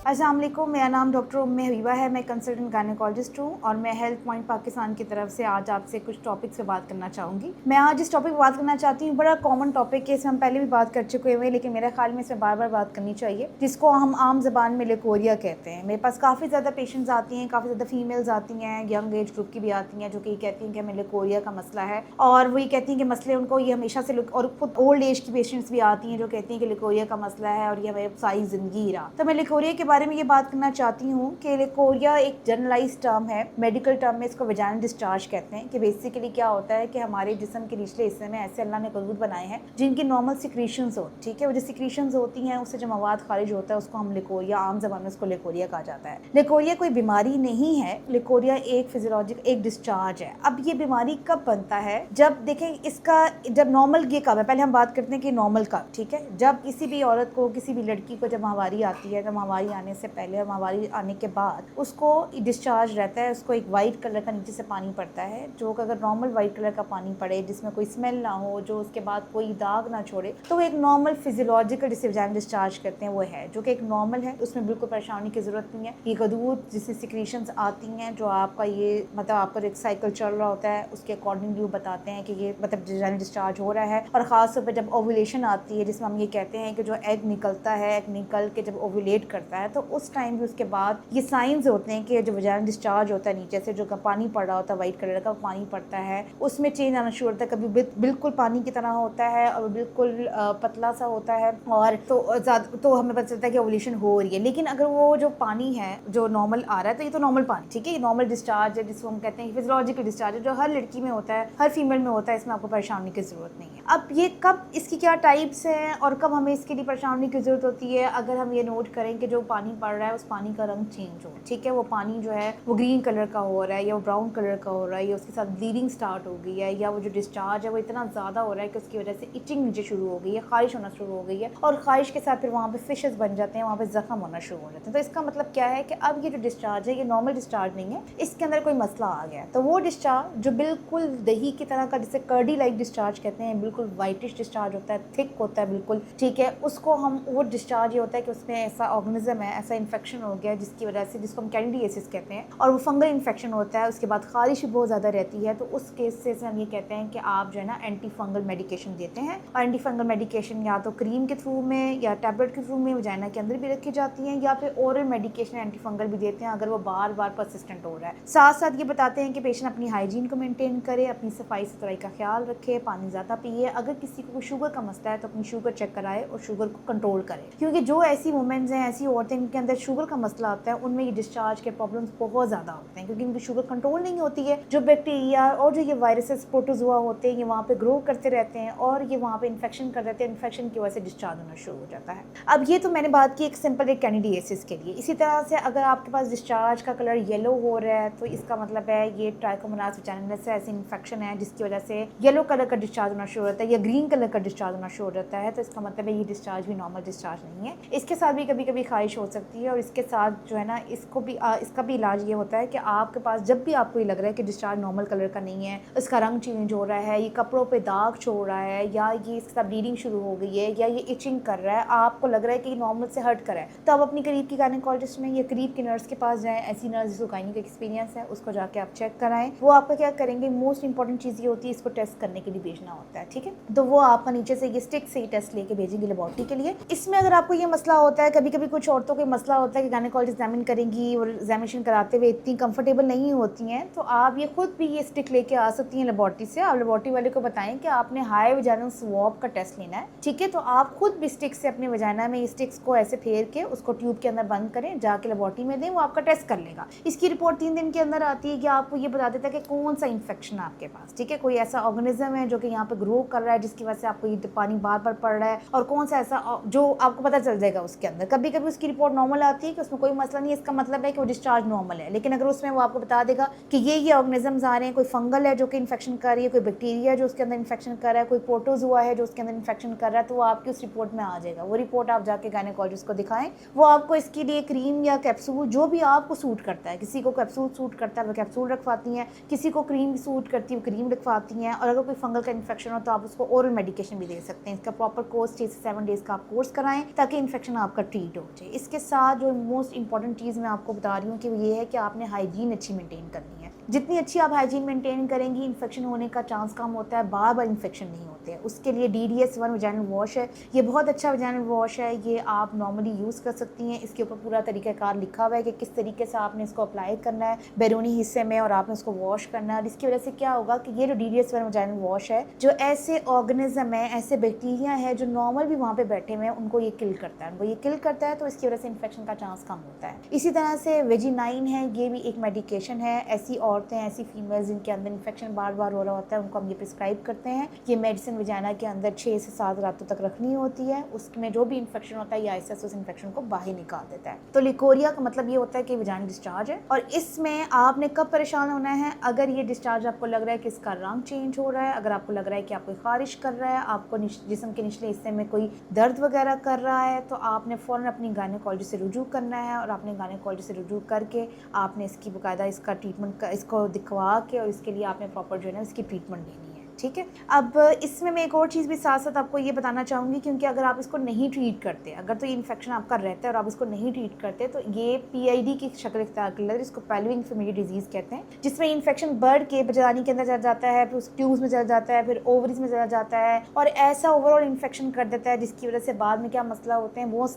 अस्सलाम वालेकुम, मेरा नाम डॉक्टर उम्मे हबीबा है। मैं कंसल्टेंट गायनेकोलॉजिस्ट हूँ और मैं हेल्थ पॉइंट पाकिस्तान की तरफ से आज आपसे कुछ टॉपिक पे बात करना चाहूँगी। मैं आज इस टॉपिक पे बात करना चाहती हूँ, बड़ा कॉमन टॉपिक है, इसमें हम पहले भी बात कर चुके हुए हैं, लेकिन मेरे ख्याल में इसमें बार बार बात करनी चाहिए, जिसको हम आम ज़बान में लिकोरिया कहते हैं। मेरे पास काफ़ी ज़्यादा पेशेंट्स आती हैं, काफ़ी ज़्यादा फीमेल्स आती हैं, यंग एज ग्रुप की भी आती हैं, जो कि कहती हैं कि हमें लिकोरिया का मसला है, और वही कहती हैं कि मसले उनको ये हमेशा से, और खुद ओल्ड एज की पेशेंट्स भी आती हैं जो कहती हैं कि लिकोरिया का मसला है और ये हमें सारी ज़िंदगी ही रहा। तो मैं लिकोरिया के बारे में ये बात करना चाहती हूँ कि लिकोरिया एक जनरलाइज टर्म है, मेडिकल टर्म में इसको वेजाइनल डिस्चार्ज कहते हैं। कि बेसिकली क्या होता है कि हमारे जिस्म के निचले हिस्से में ऐसे अल्लाह ने गदूद बनाए हैं जिनकी नॉर्मल सिक्रीशंस हो, ठीक है, वो जो सिक्रीशंस होती हैं उससे जो मवाद खारिज होता है उसको हम लिकोरिया, आम ज़बान में उसको लिकोरिया कहा जाता है। लिकोरिया कोई बीमारी नहीं है, लिकोरिया एक फिजियोलॉजिक एक डिस्चार्ज है। अब ये बीमारी कब बनता है? जब देखें इसका, जब नॉर्मल ये कब है, पहले हम बात करते हैं कि नॉर्मल कब, ठीक है। जब किसी भी औरत को, किसी भी लड़की को जब माहवारी आती है, तो माहवारी आने से पहले और माहवारी आने के बाद उसको डिस्चार्ज रहता है, उसको एक वाइट कलर का नीचे से पानी पड़ता है, जो अगर नॉर्मल वाइट कलर का पानी पड़े जिसमें कोई स्मेल ना हो, जो उसके बाद कोई दाग ना छोड़े, तो वो एक नॉर्मल फिजियोलॉजिकल जिसे वजाइनल डिस्चार्ज करते हैं वो है, जो कि एक नॉर्मल है। उसमें बिल्कुल परेशानी की ज़रूरत नहीं है। ये गदूद जिससे सिक्रीशंस आती हैं, जो आपका ये मतलब आपका एक साइकिल चल रहा होता है, उसके अकॉर्डिंगली वो बताते हैं कि ये मतलब वजाइनल डिस्चार्ज हो रहा है। और ख़ास तौर पर जब ओव्यूलेशन आती है, जिसमें हम ये कहते हैं कि जो एग निकलता है, एग निकल के जब ओव्यूलेट करता है, तो उस टाइम भी उसके बाद ये साइंस होते हैं कि जो वजाइनल डिस्चार्ज होता है नीचे से, जो पानी पड़ रहा होता है वाइट कलर का पानी पड़ता है, उसमें चेंज आना शुरू होता है। कभी बिल्कुल पानी की तरह होता है और बिल्कुल पतला सा होता है, और तो हमें पता चलता है कि ओव्यूलेशन हो रही है। लेकिन अगर वो जो पानी है जो नॉर्मल आ रहा है, तो ये तो नॉर्मल पानी, ठीक है, ये नॉर्मल डिस्चार्ज है, जिसको हम कहते हैं फिजियोलॉजिकल डिस्चार्ज है, जो हर लड़की में होता है, हर फीमेल में होता है, इसमें आपको परेशानी की ज़रूरत नहीं है। अब ये कब, इसकी क्या टाइप्स हैं और कब हमें इसके लिए परेशानी की ज़रूरत होती है? अगर हम ये नोट करें कि जो पानी पड़ रहा है उस पानी का रंग चेंज हो, ठीक है, वो पानी जो है वो ग्रीन कलर का हो रहा है या वो ब्राउन कलर का हो रहा है, या उसके साथ ब्लीडिंग स्टार्ट हो गई है, या वो जो डिस्चार्ज है वो इतना ज़्यादा हो रहा है कि उसकी वजह से इचिंग नीचे शुरू हो गई है, खारिश होना शुरू हो गई है, और खारिश के साथ फिर वहाँ पे फिशेस बन जाते हैं, वहाँ पे जख्म होना शुरू हो जाते हैं। तो इसका मतलब क्या है कि अब ये जो डिस्चार्ज है ये नॉर्मल डिस्चार्ज नहीं है, इसके अंदर कोई मसला आ गया है। तो वो डिस्चार्ज जो बिल्कुल दही की तरह का, जिसे कर्डी लाइक डिस्चार्ज कहते हैं, बिल्कुल वाइटिश डिस्चार्ज होता है, थिक होता है बिल्कुल, ठीक है, उसको हम, वो डिस्चार्ज ये होता है कि उसमें ऐसा ऑर्गेनिज्म है, ऐसा इन्फेक्शन हो गया जिसकी वजह से, जिसको हम कैंडिडियासिस कहते हैं, और वो फंगल इन्फेक्शन होता है, उसके बाद खारिश भी बहुत ज़्यादा रहती है। तो उस केस से हम ये कहते हैं कि आप जो है ना एंटी फंगल मेडिकेशन देते हैं, और एंटी फंगल मेडिकेशन या तो क्रीम के थ्रू में या टैबलेट के थ्रू में वजाइना के अंदर भी रखी जाती हैं, या फिर ओरल मेडिकेशन एंटी फंगल भी देते हैं अगर वो बार बार परसिस्टेंट हो रहा है। साथ साथ ये बताते हैं कि पेशेंट अपनी हाइजीन को मेंटेन करे, अपनी सफाई सुथराई का ख्याल रखे, पानी ज़्यादा पिए, अगर किसी को शुगर का मसला है तो अपनी शुगर चेक कराए और शुगर को कंट्रोल करे, क्योंकि जो ऐसी वुमेन्स हैं, ऐसी औरतें इनके अंदर शुगर का मसला आता है, उनमें ये डिस्चार्ज के प्रॉब्लम्स बहुत ज़्यादा होते हैं, क्योंकि इनकी शुगर कंट्रोल नहीं होती है। जो बैक्टीरिया और जो ये वायरसेस प्रोटोजोआ होते हैं, ये वहाँ पे ग्रो करते रहते हैं और ये वहाँ पे इन्फेक्शन कर देते हैं, इन्फेक्शन की वजह से डिस्चार्ज होना शुरू हो जाता है। अब ये तो मैंने बात की एक सिंपल एक कैंडिडियासिस के लिए। इसी तरह से अगर आपके पास डिस्चार्ज का कलर येलो हो रहा है, तो इसका मतलब है ये ट्राइकोमोनास वजाइनलिस ऐसी इन्फेक्शन है जिसकी वजह से येलो कलर का डिस्चार्ज होना शुरू होता है, या ग्रीन कलर का डिस्चार्ज होना शुरू हो जाता है, तो इसका मतलब है ये डिस्चार्ज भी नॉर्मल डिस्चार्ज नहीं है। इसके साथ भी कभी कभी खारिश हो सकती है, और इसके साथ जो है ना इसका भी इलाज ये होता है कि आपके पास जब भी आपको ये लग रहा है कि डिस्चार्ज नॉर्मल कलर का नहीं है, इसका रंग चेंज हो रहा है, ये कपड़ों पे दाग छोड़ रहा है, या ये इसके साथ ब्लीडिंग शुरू हो गई है, या ये इचिंग कर रहा है, आपको लग रहा है कि नॉर्मल से हट कर है, तो आप अपनी करीब की गायनेकोलॉजिस्ट में या करीब की नर्स के पास जाएं। ऐसी नर्स जिसको गायनी का एक्सपीरियंस है उसको जाके आप चेक कराएं। वो आपका क्या करेंगे, मोस्ट इंपॉर्टेंट चीज़ ये होती है, इसको टेस्ट करने के लिए भेजना होता है, ठीक है, तो वो आपका नीचे से ये स्टिक से ही टेस्ट लेके भेजेंगे लेबोरेटरी के लिए। इसमें अगर आपको ये मसला होता है, कभी कभी कुछ औरतों को मसला होता है कि गायनेकोलॉजिस्ट एग्जामिन करेंगी और एग्जामिनेशन कराते हुए इतनी कंफर्टेबल नहीं होती हैं, तो आप ये खुद भी ये स्टिक लेके आ सकती हैं लेबोरेटरी से। आप लेबोरेटरी वाले को बताएं कि आपने हाई वजाइनल स्वैब का टेस्ट लेना है, ठीक है, तो आप खुद भी स्टिक से अपने वजाइना में स्टिक्स को ऐसे फेर के उसको ट्यूब के अंदर बंद करें, जाके लेबोरेटरी में दें, वो आपका टेस्ट कर लेगा। इसकी रिपोर्ट 3 दिन के अंदर आती है कि आपको ये बता देता है कि कौन सा इन्फेक्शन आपके पास, ठीक है, कोई ऐसा ऑर्गेनिज्म है जो कि यहाँ पे ग्रो कर रहा है जिसकी वजह से आपको ये पानी बार बार पड़ रहा है, और कौन सा ऐसा जो आपको पता चल जाएगा उसके अंदर। कभी कभी उसकी रिपोर्ट नॉर्मल आती है कि उसमें कोई मसला नहीं है, इसका मतलब है कि वो डिस्चार्ज नॉर्मल है, लेकिन अगर उसमें वो आपको बता देगा कि ये ऑर्गेनिजम्स आ रहे हैं, कोई फंगल है जो कि इन्फेक्शन कर रही है, कोई बैक्टीरिया जो उसके अंदर इन्फेक्शन कर रहा है, कोई प्रोटोजोआ है जो उसके अंदर इन्फेक्शन कर रहा है, तो वो आपकी उस रिपोर्ट में आ जाएगा। वो रिपोर्ट आप जाके गायनेकोलॉजिस्ट को दिखाएं, वो आपको इसके लिए क्रीम या कैप्सूल जो भी आपको सूट करता है, किसी को कैप्सूल सूट करता है वो कैप्सूल रखवाती हैं, किसी को क्रीम सूट करती है वो क्रीम रखवाती हैं, और अगर कोई फंगल का इन्फेक्शन हो तो आप उसको ओरल मेडिकेशन भी दे सकते हैं। इसका प्रॉपर कोर्स 6 से 7 डेज़ का आप कोर्स कराएं ताकि इन्फेक्शन आपका ट्रीट हो जाए। इसके इसके साथ जो मोस्ट इंपॉर्टेंट चीज़ मैं आपको बता रही हूँ कि वो ये है कि आपने हाइजीन अच्छी मेंटेन करनी है। जितनी अच्छी आप हाइजीन मेंटेन करेंगी, इन्फेक्शन होने का चांस कम होता है, बार बार इन्फेक्शन नहीं होते हैं। उसके लिए DDS1 वजाइनल वॉश है, ये बहुत अच्छा वजाइनल वॉश है, ये आप नॉर्मली यूज़ कर सकती हैं। इसके ऊपर पूरा तरीक़ाकार लिखा हुआ है कि किस तरीके से आपने इसको अप्लाई करना है बैरूनी हिस्से में और आपने उसको वॉश करना है। और इसकी वजह से क्या होगा कि ये जो DDS1 वजाइनल वॉश है, जो ऐसे ऑर्गेनिज्म है, ऐसे बैक्टीरिया है जो नॉर्मल भी वहाँ पे बैठे हुए हैं, उनको ये किल करता है, उनको ये किल करता है, तो इसकी वजह से इन्फेक्शन का चांस कम होता है। इसी तरह से वेजिनाइन है, ये भी एक मेडिकेशन है। ऐसी औरतें, ऐसी फीमेल्स जिनके अंदर इन्फेक्शन बार बार हो रहा होता है, उनको हम ये प्रिस्क्राइब करते हैं। ये मेडिसिन वजाइना के अंदर 6 से 7 रातों तक रखनी होती है। उसमें जो भी इन्फेक्शन होता है, ये आहिस्ता से उस इन्फेक्शन को बाहर निकाल देता है। तो लिकोरिया का मतलब ये होता है कि वजाइनल डिस्चार्ज है। और इसमें आपने कब परेशान होना है? अगर ये डिस्चार्ज आपको लग रहा है कि इसका रंग चेंज हो रहा है, अगर आपको लग रहा है कि आपको खारिश कर रहा है, आपको जिस्म के निचले हिस्से में कोई दर्द वगैरह कर रहा है, तो आपने फ़ौरन अपनी गायनेकोलॉजिस्ट से रुजू करना है। और आपने गायनेकोलॉजिस्ट से रुजू करके आपने इसकी बाकायदा इसका ट्रीटमेंट इसको दिखवा के और इसके लिए आपने प्रॉपर जो है ना इसकी ट्रीटमेंट लेनी है। ठीक है। अब इसमें मैं एक और चीज़ भी साथ साथ आपको ये बताना चाहूँगी, क्योंकि अगर आप इसको नहीं ट्रीट करते, अगर तो ये इन्फेक्शन आपका रहता है और आप इसको नहीं ट्रीट करते, तो ये PID की शक्ल इख्तियार कर लेता है, जिसको पेल्विक इन्फ्लेमेटरी डिजीज़ कहते हैं, जिसमें इन्फेक्शन बढ़ के बजानी के अंदर चल जाता है, फिर उस ट्यूब्स में चल जाता है, फिर ओवरीज में चला जाता है और ऐसा ओवरऑल इन्फेक्शन कर देता है, जिसकी वजह से बाद में क्या मसला होते हैं, वो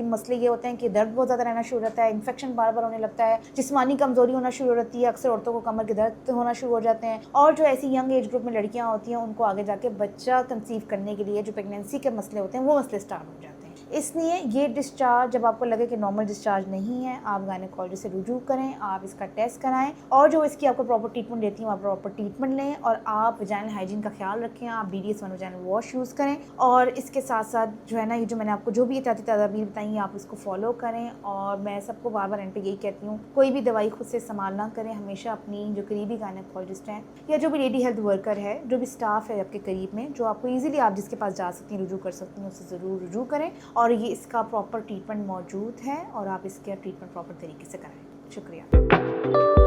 मसले ये होते हैं कि दर्द बहुत ज़्यादा रहना शुरू होता है, इन्फेक्शन बार बार होने लगता है, जिस्मानी कमज़ोरी होना शुरू हो जाती है, अक्सर औरतों को कमर के दर्द होना शुरू हो जाते हैं। और जो ऐसी यंग एज ग्रुप में लड़कियाँ होती हैं, उनको आगे जाके बच्चा कंसीव करने के लिए जो प्रेगनेंसी के मसले होते हैं, वो मसले स्टार्ट हो जाते हैं। इसलिए ये डिस्चार्ज जब आपको लगे कि नॉर्मल डिस्चार्ज नहीं है, आप गायनेकोलॉजिस्ट से रुजू करें, आप इसका टेस्ट कराएं और जो इसकी आपको प्रॉपर ट्रीटमेंट देती हूँ, आप प्रॉपर ट्रीटमेंट लें और आप वजाइनल हाइजीन का ख्याल रखें। आप DDS1 वजाइनल वॉश यूज़ करें और इसके साथ साथ जो है ना, ये जो मैंने आपको जो भी एहतियाती तदाबीर बताई हैं, आप इसको फॉलो करें। और मैं सबको बार बार एंड पे यही कहती हूँ, कोई भी दवाई खुद से इस्तेमाल ना करें, हमेशा अपनी जो करीबी गायनेकोलॉजिस्ट हैं या जो भी लेडी हेल्थ वर्कर है, जो भी स्टाफ है आपके करीब में, जो आपको ईजिली आप जिसके पास जा सकती हैं, रुजू कर सकती हैं, उससे ज़रूर रुजू करें। और ये इसका प्रॉपर ट्रीटमेंट मौजूद है और आप इसके ट्रीटमेंट प्रॉपर तरीके से कराएं। शुक्रिया।